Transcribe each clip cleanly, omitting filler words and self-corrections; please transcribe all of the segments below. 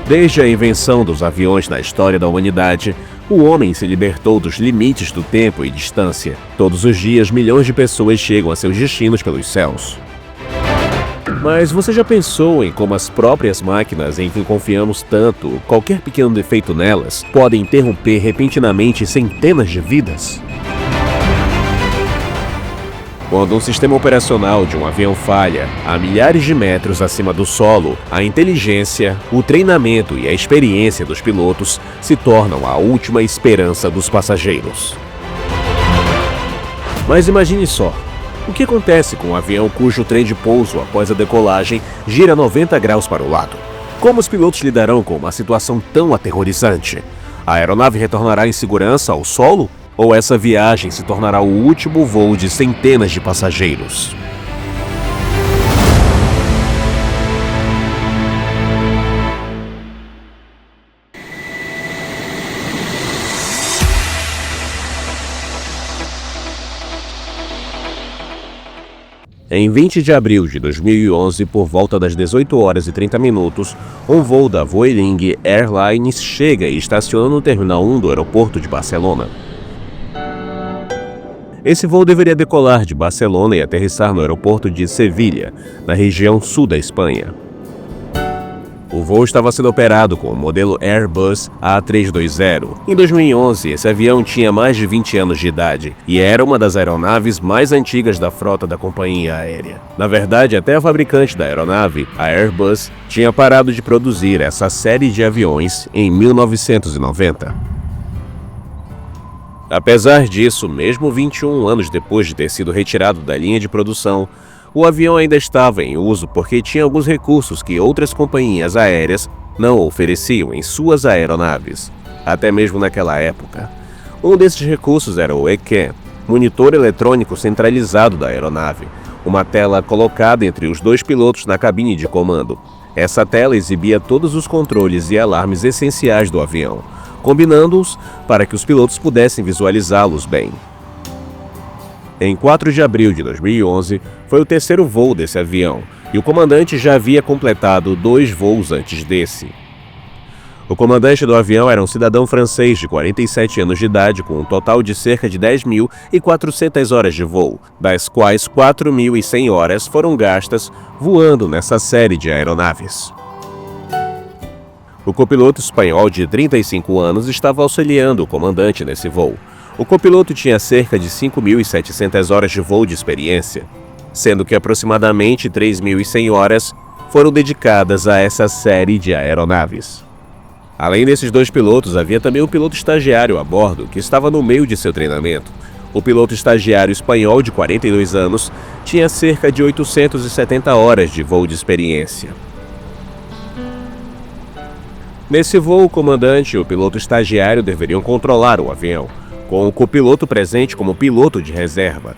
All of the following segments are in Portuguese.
Desde a invenção dos aviões na história da humanidade, o homem se libertou dos limites do tempo e distância. Todos os dias, milhões de pessoas chegam a seus destinos pelos céus. Mas você já pensou em como as próprias máquinas em que confiamos tanto, qualquer pequeno defeito nelas, podem interromper repentinamente centenas de vidas? Quando um sistema operacional de um avião falha, a milhares de metros acima do solo, a inteligência, o treinamento e a experiência dos pilotos se tornam a última esperança dos passageiros. Mas imagine só, o que acontece com um avião cujo trem de pouso após a decolagem gira 90 graus para o lado? Como os pilotos lidarão com uma situação tão aterrorizante? A aeronave retornará em segurança ao solo? Ou essa viagem se tornará o último voo de centenas de passageiros? Em 20 de abril de 2011, por volta das 18 horas e 30 minutos, um voo da Vueling Airlines chega e estaciona no Terminal 1 do aeroporto de Barcelona. Esse voo deveria decolar de Barcelona e aterrissar no aeroporto de Sevilha, na região sul da Espanha. O voo estava sendo operado com o modelo Airbus A320. Em 2011, esse avião tinha mais de 20 anos de idade e era uma das aeronaves mais antigas da frota da companhia aérea. Na verdade, até a fabricante da aeronave, a Airbus, tinha parado de produzir essa série de aviões em 1990. Apesar disso, mesmo 21 anos depois de ter sido retirado da linha de produção, o avião ainda estava em uso porque tinha alguns recursos que outras companhias aéreas não ofereciam em suas aeronaves, até mesmo naquela época. Um desses recursos era o ECAM, monitor eletrônico centralizado da aeronave, uma tela colocada entre os dois pilotos na cabine de comando. Essa tela exibia todos os controles e alarmes essenciais do avião, combinando-os para que os pilotos pudessem visualizá-los bem. Em 4 de abril de 2011, foi o terceiro voo desse avião, e o comandante já havia completado 2 voos antes desse. O comandante do avião era um cidadão francês de 47 anos de idade, com um total de cerca de 10.400 horas de voo, das quais 4.100 horas foram gastas voando nessa série de aeronaves. O copiloto espanhol de 35 anos estava auxiliando o comandante nesse voo. O copiloto tinha cerca de 5.700 horas de voo de experiência, sendo que aproximadamente 3.100 horas foram dedicadas a essa série de aeronaves. Além desses 2 pilotos, havia também um piloto estagiário a bordo que estava no meio de seu treinamento. O piloto estagiário espanhol de 42 anos tinha cerca de 870 horas de voo de experiência. Nesse voo, o comandante e o piloto estagiário deveriam controlar o avião, com o copiloto presente como piloto de reserva.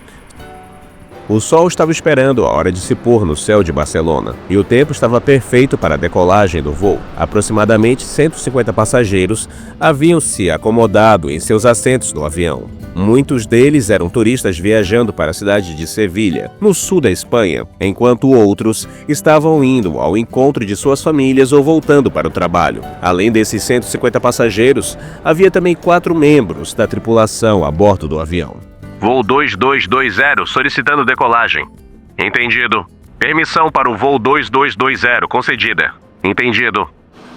O sol estava esperando a hora de se pôr no céu de Barcelona, e o tempo estava perfeito para a decolagem do voo. Aproximadamente 150 passageiros haviam se acomodado em seus assentos no avião. Muitos deles eram turistas viajando para a cidade de Sevilha, no sul da Espanha, enquanto outros estavam indo ao encontro de suas famílias ou voltando para o trabalho. Além desses 150 passageiros, havia também 4 membros da tripulação a bordo do avião. Voo 2220 solicitando decolagem. Entendido. Permissão para o voo 2220 concedida. Entendido.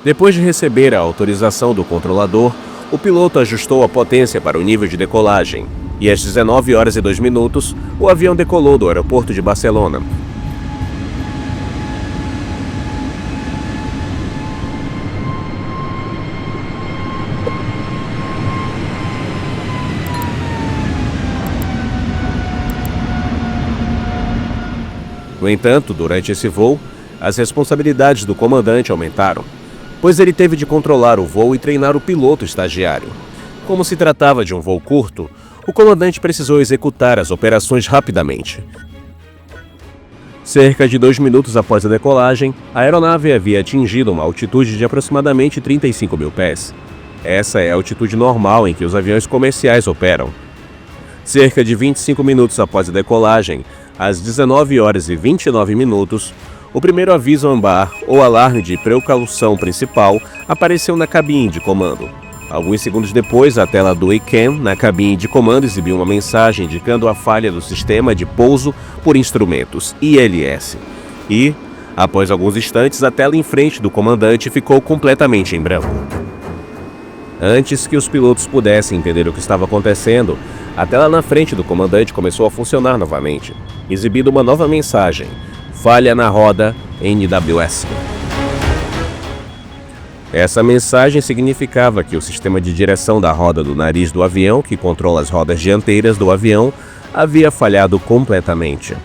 Depois de receber a autorização do controlador, o piloto ajustou a potência para o nível de decolagem e às 19 horas e 2 minutos, o avião decolou do aeroporto de Barcelona. No entanto, durante esse voo, as responsabilidades do comandante aumentaram, pois ele teve de controlar o voo e treinar o piloto estagiário. Como se tratava de um voo curto, o comandante precisou executar as operações rapidamente. Cerca de 2 minutos após a decolagem, a aeronave havia atingido uma altitude de aproximadamente 35 mil pés. Essa é a altitude normal em que os aviões comerciais operam. Cerca de 25 minutos após a decolagem, às 19 horas e 29 minutos, O primeiro aviso ambar, ou alarme de precaução principal, apareceu na cabine de comando. Alguns segundos depois, a tela do ICAM na cabine de comando exibiu uma mensagem indicando a falha do sistema de pouso por instrumentos, ILS. E, após alguns instantes, a tela em frente do comandante ficou completamente em branco. Antes que os pilotos pudessem entender o que estava acontecendo, a tela na frente do comandante começou a funcionar novamente, exibindo uma nova mensagem: falha na roda NWS. Essa mensagem significava que o sistema de direção da roda do nariz do avião, que controla as rodas dianteiras do avião, havia falhado completamente.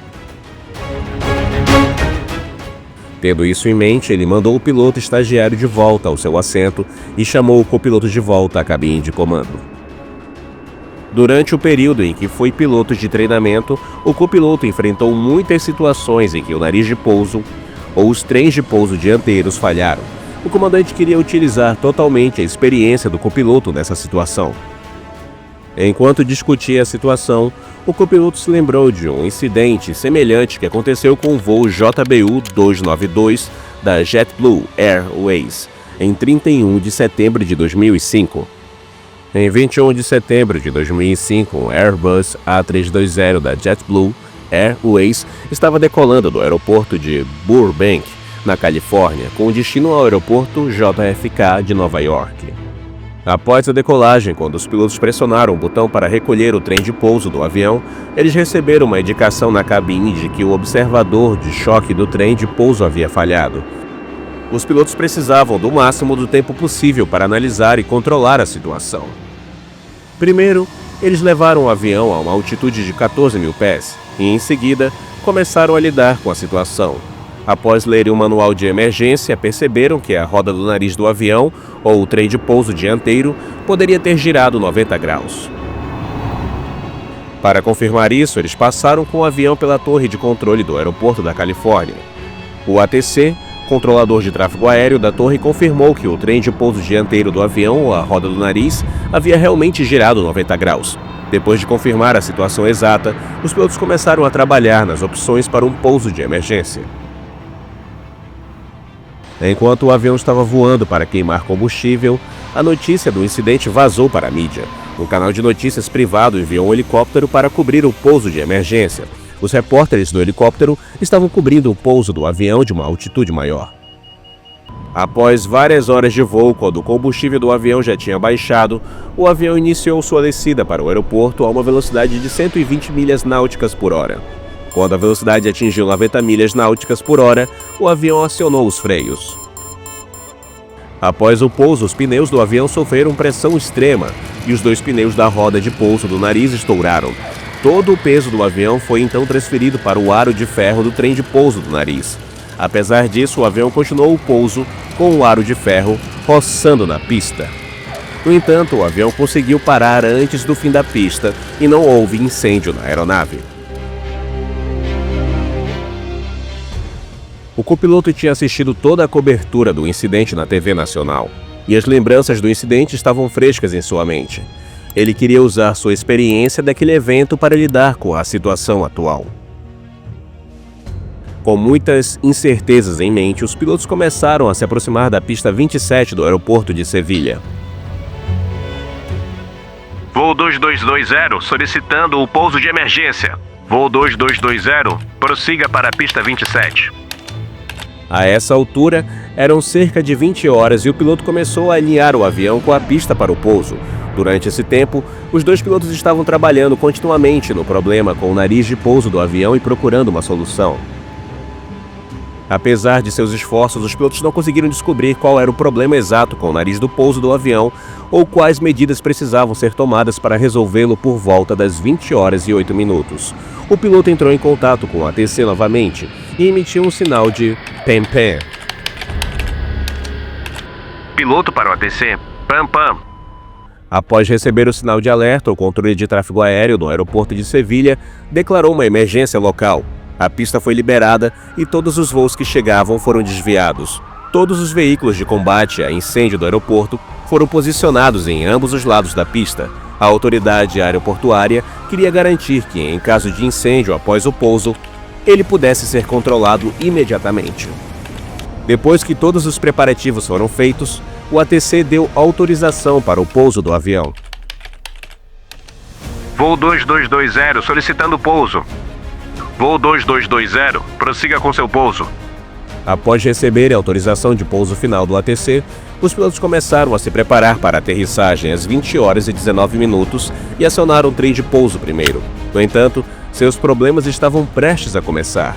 Tendo isso em mente, ele mandou o piloto estagiário de volta ao seu assento e chamou o copiloto de volta à cabine de comando. Durante o período em que foi piloto de treinamento, o copiloto enfrentou muitas situações em que o nariz de pouso ou os trens de pouso dianteiros falharam. O comandante queria utilizar totalmente a experiência do copiloto nessa situação. Enquanto discutia a situação, o copiloto se lembrou de um incidente semelhante que aconteceu com o voo JBU-292 da JetBlue Airways em 31 de setembro de 2005. Em 21 de setembro de 2005, o Airbus A320 da JetBlue Airways estava decolando do aeroporto de Burbank, na Califórnia, com destino ao aeroporto JFK de Nova York. Após a decolagem, quando os pilotos pressionaram o botão para recolher o trem de pouso do avião, eles receberam uma indicação na cabine de que o observador de choque do trem de pouso havia falhado. Os pilotos precisavam do máximo do tempo possível para analisar e controlar a situação. Primeiro, eles levaram o avião a uma altitude de 14 mil pés e, em seguida, começaram a lidar com a situação. Após lerem o manual de emergência, perceberam que a roda do nariz do avião, ou o trem de pouso dianteiro, poderia ter girado 90 graus. Para confirmar isso, eles passaram com o avião pela torre de controle do aeroporto da Califórnia. O ATC, controlador de tráfego aéreo da torre, confirmou que o trem de pouso dianteiro do avião, ou a roda do nariz, havia realmente girado 90 graus. Depois de confirmar a situação exata, os pilotos começaram a trabalhar nas opções para um pouso de emergência. Enquanto o avião estava voando para queimar combustível, a notícia do incidente vazou para a mídia. Um canal de notícias privado enviou um helicóptero para cobrir o pouso de emergência. Os repórteres do helicóptero estavam cobrindo o pouso do avião de uma altitude maior. Após várias horas de voo, quando o combustível do avião já tinha baixado, o avião iniciou sua descida para o aeroporto a uma velocidade de 120 milhas náuticas por hora. Quando a velocidade atingiu 90 milhas náuticas por hora, o avião acionou os freios. Após o pouso, os pneus do avião sofreram pressão extrema e os dois pneus da roda de pouso do nariz estouraram. Todo o peso do avião foi então transferido para o aro de ferro do trem de pouso do nariz. Apesar disso, o avião continuou o pouso com o aro de ferro roçando na pista. No entanto, o avião conseguiu parar antes do fim da pista e não houve incêndio na aeronave. O copiloto tinha assistido toda a cobertura do incidente na TV nacional, e as lembranças do incidente estavam frescas em sua mente. Ele queria usar sua experiência daquele evento para lidar com a situação atual. Com muitas incertezas em mente, os pilotos começaram a se aproximar da pista 27 do aeroporto de Sevilha. Voo 2220 solicitando o pouso de emergência. Voo 2220, prossiga para a pista 27. A essa altura, eram cerca de 20 horas e o piloto começou a alinhar o avião com a pista para o pouso. Durante esse tempo, os dois pilotos estavam trabalhando continuamente no problema com o nariz de pouso do avião e procurando uma solução. Apesar de seus esforços, os pilotos não conseguiram descobrir qual era o problema exato com o nariz do pouso do avião ou quais medidas precisavam ser tomadas para resolvê-lo por volta das 20 horas e 8 minutos. O piloto entrou em contato com o ATC novamente e emitiu um sinal de PAM-PAM. Piloto para o ATC, PAM-PAM. Após receber o sinal de alerta, o controle de tráfego aéreo do aeroporto de Sevilha declarou uma emergência local. A pista foi liberada e todos os voos que chegavam foram desviados. Todos os veículos de combate a incêndio do aeroporto foram posicionados em ambos os lados da pista. A autoridade aeroportuária queria garantir que, em caso de incêndio após o pouso, ele pudesse ser controlado imediatamente. Depois que todos os preparativos foram feitos, o ATC deu autorização para o pouso do avião. Voo 2220 solicitando pouso. Voo 2220, prossiga com seu pouso. Após receber a autorização de pouso final do ATC, os pilotos começaram a se preparar para a aterrissagem às 20 horas e 19 minutos e acionaram o trem de pouso primeiro. No entanto, seus problemas estavam prestes a começar.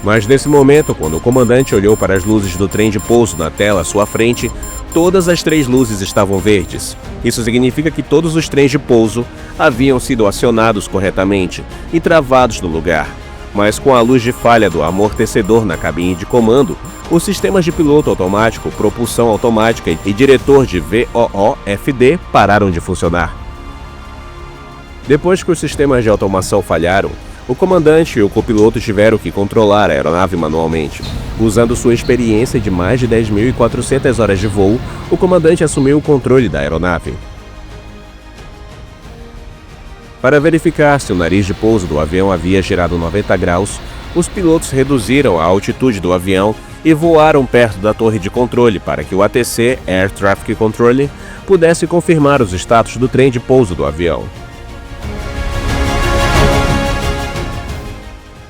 Mas nesse momento, quando o comandante olhou para as luzes do trem de pouso na tela à sua frente, todas as 3 luzes estavam verdes. Isso significa que todos os trens de pouso haviam sido acionados corretamente e travados no lugar. Mas com a luz de falha do amortecedor na cabine de comando, os sistemas de piloto automático, propulsão automática e diretor de VOOFD pararam de funcionar. Depois que os sistemas de automação falharam, o comandante e o copiloto tiveram que controlar a aeronave manualmente. Usando sua experiência de mais de 10.400 horas de voo, o comandante assumiu o controle da aeronave. Para verificar se o nariz de pouso do avião havia girado 90 graus, os pilotos reduziram a altitude do avião e voaram perto da torre de controle para que o ATC, Air Traffic Control, pudesse confirmar os status do trem de pouso do avião.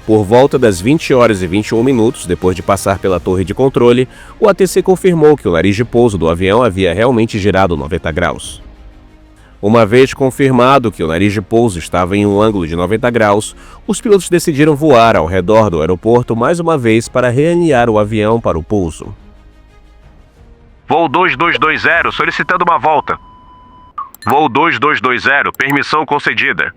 Por volta das 20 horas e 21 minutos, depois de passar pela torre de controle, o ATC confirmou que o nariz de pouso do avião havia realmente girado 90 graus. Uma vez confirmado que o nariz de pouso estava em um ângulo de 90 graus, os pilotos decidiram voar ao redor do aeroporto mais uma vez para realinhar o avião para o pouso. Voo 2220 solicitando uma volta. Voo 2220, permissão concedida.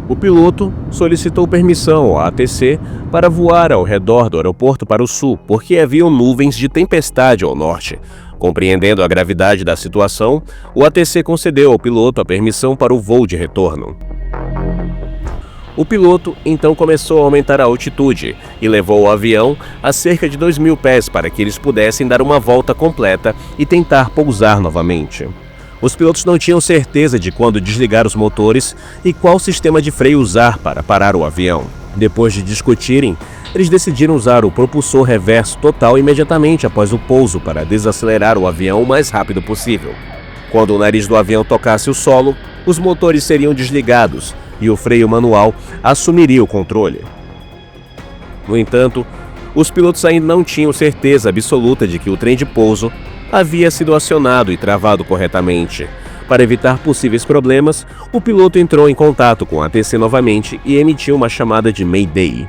O piloto solicitou permissão ao ATC para voar ao redor do aeroporto para o sul, porque haviam nuvens de tempestade ao norte. Compreendendo a gravidade da situação, o ATC concedeu ao piloto a permissão para o voo de retorno. O piloto então começou a aumentar a altitude e levou o avião a cerca de 2.000 pés para que eles pudessem dar uma volta completa e tentar pousar novamente. Os pilotos não tinham certeza de quando desligar os motores e qual sistema de freio usar para parar o avião. Depois de discutirem, eles decidiram usar o propulsor reverso total imediatamente após o pouso para desacelerar o avião o mais rápido possível. Quando o nariz do avião tocasse o solo, os motores seriam desligados e o freio manual assumiria o controle. No entanto, os pilotos ainda não tinham certeza absoluta de que o trem de pouso havia sido acionado e travado corretamente. Para evitar possíveis problemas, o piloto entrou em contato com a ATC novamente e emitiu uma chamada de Mayday.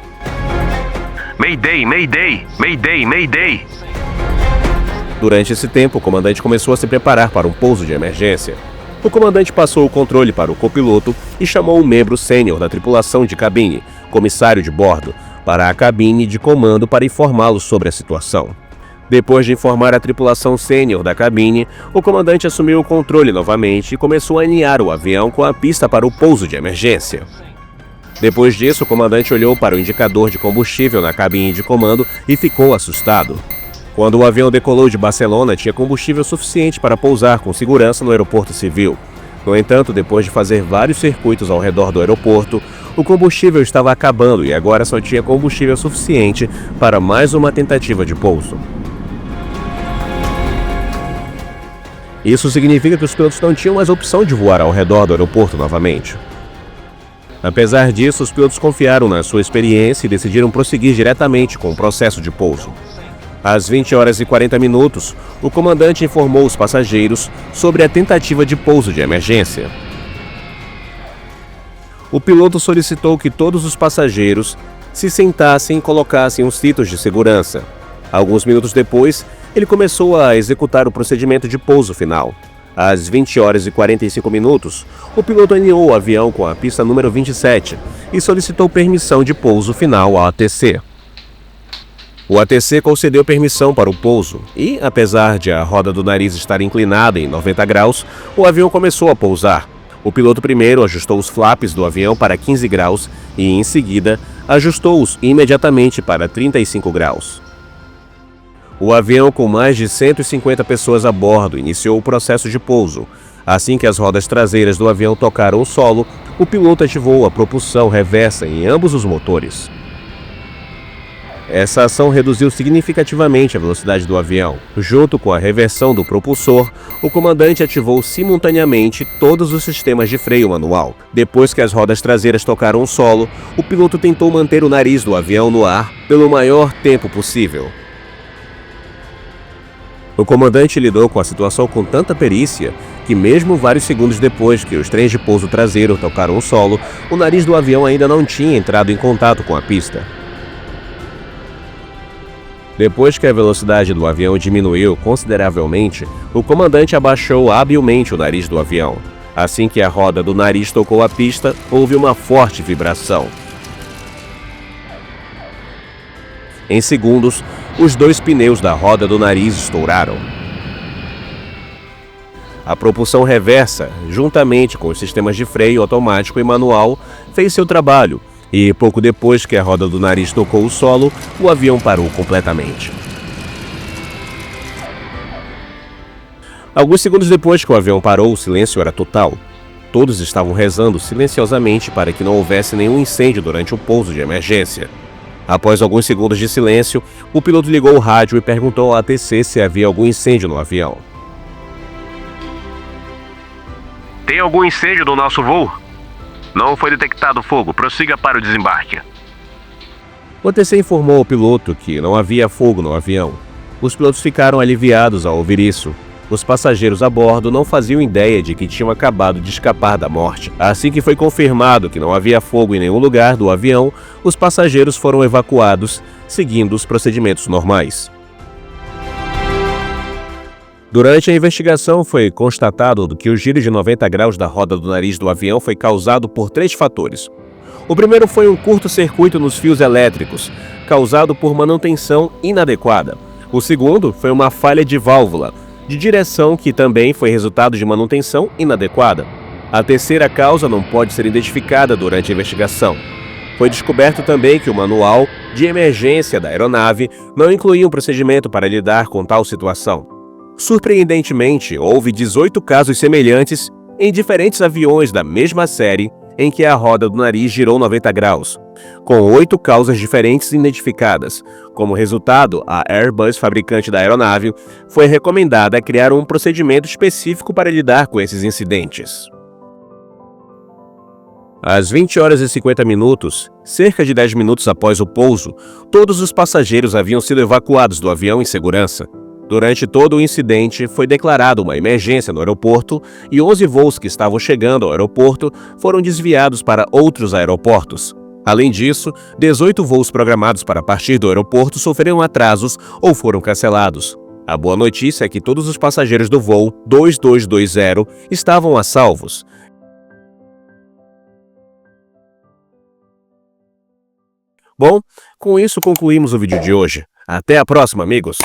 Mayday, Mayday, Mayday, Mayday. Durante esse tempo, o comandante começou a se preparar para um pouso de emergência. O comandante passou o controle para o copiloto e chamou um membro sênior da tripulação de cabine, comissário de bordo, para a cabine de comando para informá-lo sobre a situação. Depois de informar a tripulação sênior da cabine, o comandante assumiu o controle novamente e começou a alinhar o avião com a pista para o pouso de emergência. Depois disso, o comandante olhou para o indicador de combustível na cabine de comando e ficou assustado. Quando o avião decolou de Barcelona, tinha combustível suficiente para pousar com segurança no aeroporto civil. No entanto, depois de fazer vários circuitos ao redor do aeroporto, o combustível estava acabando e agora só tinha combustível suficiente para mais uma tentativa de pouso. Isso significa que os pilotos não tinham mais a opção de voar ao redor do aeroporto novamente. Apesar disso, os pilotos confiaram na sua experiência e decidiram prosseguir diretamente com o processo de pouso. Às 20 horas e 40 minutos, o comandante informou os passageiros sobre a tentativa de pouso de emergência. O piloto solicitou que todos os passageiros se sentassem e colocassem os cintos de segurança. Alguns minutos depois, ele começou a executar o procedimento de pouso final. Às 20 horas e 45 minutos, o piloto alinhou o avião com a pista número 27 e solicitou permissão de pouso final ao ATC. O ATC concedeu permissão para o pouso e, apesar de a roda do nariz estar inclinada em 90 graus, o avião começou a pousar. O piloto primeiro ajustou os flaps do avião para 15 graus e, em seguida, ajustou-os imediatamente para 35 graus. O avião, com mais de 150 pessoas a bordo, iniciou o processo de pouso. Assim que as rodas traseiras do avião tocaram o solo, o piloto ativou a propulsão reversa em ambos os motores. Essa ação reduziu significativamente a velocidade do avião. Junto com a reversão do propulsor, o comandante ativou simultaneamente todos os sistemas de freio manual. Depois que as rodas traseiras tocaram o solo, o piloto tentou manter o nariz do avião no ar pelo maior tempo possível. O comandante lidou com a situação com tanta perícia que, mesmo vários segundos depois que os trens de pouso traseiro tocaram o solo, o nariz do avião ainda não tinha entrado em contato com a pista. Depois que a velocidade do avião diminuiu consideravelmente, o comandante abaixou habilmente o nariz do avião. Assim que a roda do nariz tocou a pista, houve uma forte vibração. Em segundos, os dois pneus da roda do nariz estouraram. A propulsão reversa, juntamente com os sistemas de freio automático e manual, fez seu trabalho. E pouco depois que a roda do nariz tocou o solo, o avião parou completamente. Alguns segundos depois que o avião parou, o silêncio era total. Todos estavam rezando silenciosamente para que não houvesse nenhum incêndio durante o pouso de emergência. Após alguns segundos de silêncio, o piloto ligou o rádio e perguntou ao ATC se havia algum incêndio no avião. Tem algum incêndio no nosso voo? Não foi detectado fogo. Prossiga para o desembarque. O ATC informou ao piloto que não havia fogo no avião. Os pilotos ficaram aliviados ao ouvir isso. Os passageiros a bordo não faziam ideia de que tinham acabado de escapar da morte. Assim que foi confirmado que não havia fogo em nenhum lugar do avião, os passageiros foram evacuados, seguindo os procedimentos normais. Durante a investigação, foi constatado que o giro de 90 graus da roda do nariz do avião foi causado por 3 fatores. O primeiro foi um curto-circuito nos fios elétricos, causado por manutenção inadequada. O segundo foi uma falha de válvula de direção, que também foi resultado de manutenção inadequada. A terceira causa não pode ser identificada durante a investigação. Foi descoberto também que o manual de emergência da aeronave não incluía um procedimento para lidar com tal situação. Surpreendentemente, houve 18 casos semelhantes em diferentes aviões da mesma série em que a roda do nariz girou 90 graus, com 8 causas diferentes identificadas. Como resultado, a Airbus, fabricante da aeronave, foi recomendada a criar um procedimento específico para lidar com esses incidentes. Às 20 horas e 50 minutos, cerca de 10 minutos após o pouso, todos os passageiros haviam sido evacuados do avião em segurança. Durante todo o incidente, foi declarada uma emergência no aeroporto e 11 voos que estavam chegando ao aeroporto foram desviados para outros aeroportos. Além disso, 18 voos programados para partir do aeroporto sofreram atrasos ou foram cancelados. A boa notícia é que todos os passageiros do voo 2220 estavam a salvos. Bom, com isso concluímos o vídeo de hoje. Até a próxima, amigos!